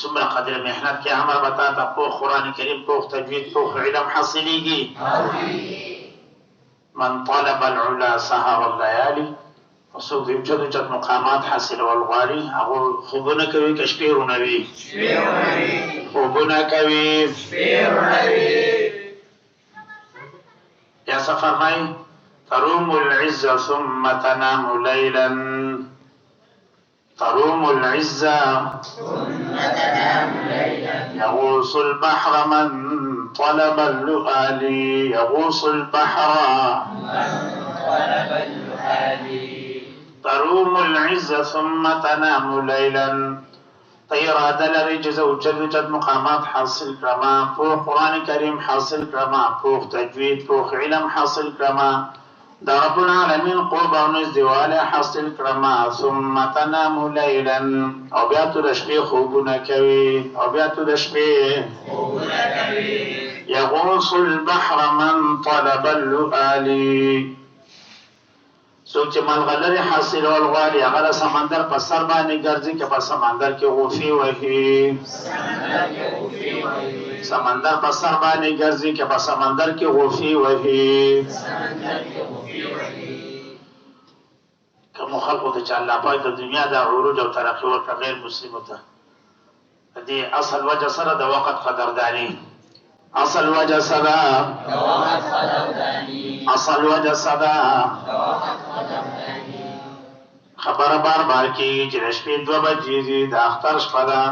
څومره قدر محنت کې امر بتا ته په قران کریم په تجوید په علم حاصلېږي من طلب العلا سهر الليالي وسوق دې چې مقامات حاصل والغالي هغه خوبونه کوي کشپیرونه وي خوبونه کوي یا فرمای تروم العزة ثم تنام ليلا تروم العزة يغوص البحر من طلب اللؤالي يغوص البحر تروم العزة ثم تنام ليلا طيرا دلري جزو جد مقامات حاصل كرما فوق قرآن كريم حاصل كرما فوق تجويد فوق علم حاصل كرما دا رب العالمین قرب او نزدواله حاصل کرما ثم تنام لیلا او بیا تو د شپې خوبونه کوي یغوص البحر من طلب اللؤالي څوک چې ملغلرې حاصل والغالي هغه سمندر په سر باندې ګرځي که په سمندر کې غوفي وهي سمندر په سر باندې ګرځي که په سمندر کې غوفي وهي کوم خلکو ته چې الله پاک د دنیا د عروج او ترقي ورکړه غیر مسلمو ته دې اصل وجه سره د وخت قدرداني اصل وجه سره خبره بار کېږي چې د شپې 2 بجې دي د اختر شپه ده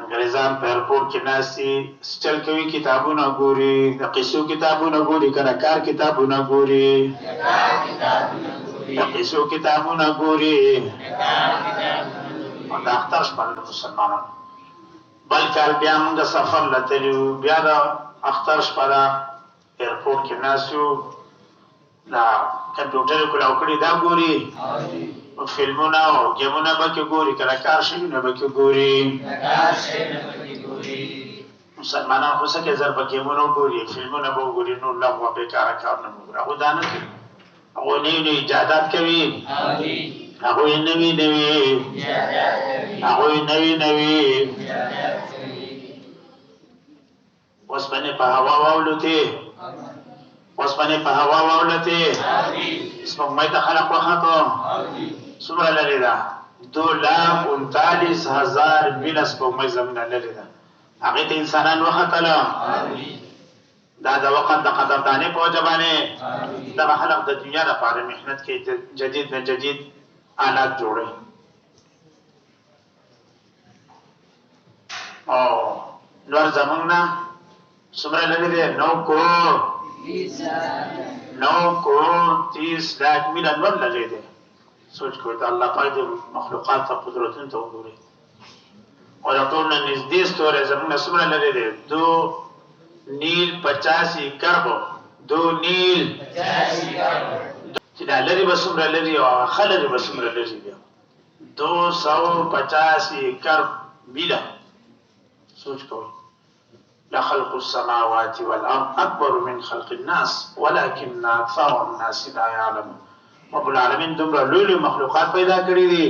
انګریزان په ایرپورټ کې ناستي سټل کوي کتابونه ګوري د قصو کتابونه ګوري کنه کار کتابونه ګوري د قصو کتابونه ګوري د اختر شپه د مسلمانانو بل کال بیا موږ سفر لتلو بیا د اختر شپه ده ایرپورټ کې ناستو دا کمپیوټر کولا وکړي دا ګوري فلمونه او گیمونه به کې ګوري کله کار شي نه به کې ګوري مسلمانان خو څه کې زر به گیمونه ګوري فلمونه به ګوري نو لغوه به کار نه ګوري هغه دا نه کوي هغه نه ایجادات کوي هغه نوی وسپنه په هوا واولته سپوږمۍ ته خلق وخته څومره لري دا 2,39,000 میله سپوږمۍ زمینه لري دا هغه ته انسانان وختله دا د وخت د قدردانۍ په وجه باندې دغه خلق د دنیا لپاره محنت کوي جدید آلات جوړوي او نور زمونږ نه څومره لري دی 9 کروڑ 30 लाख میله نور لري دی سوچ کوئ ته الله پاک د مخلوقات ته قدرتونو ته وګورئ او دا ټول نږدې ستوري زمونږ نه څومره لري دی 2 نیل 85 کرب 2 نیل 85 کرب چې دا لري به څومره لري او هغه لري به څومره لري بیا 285 کرب میله سوچ کوئ لخلق السماوات والارض اكبر من خلق الناس ولكن اكثر الناس لا يعلمون رب العالمین دومره لوی مخلوقات پیدا کړی دي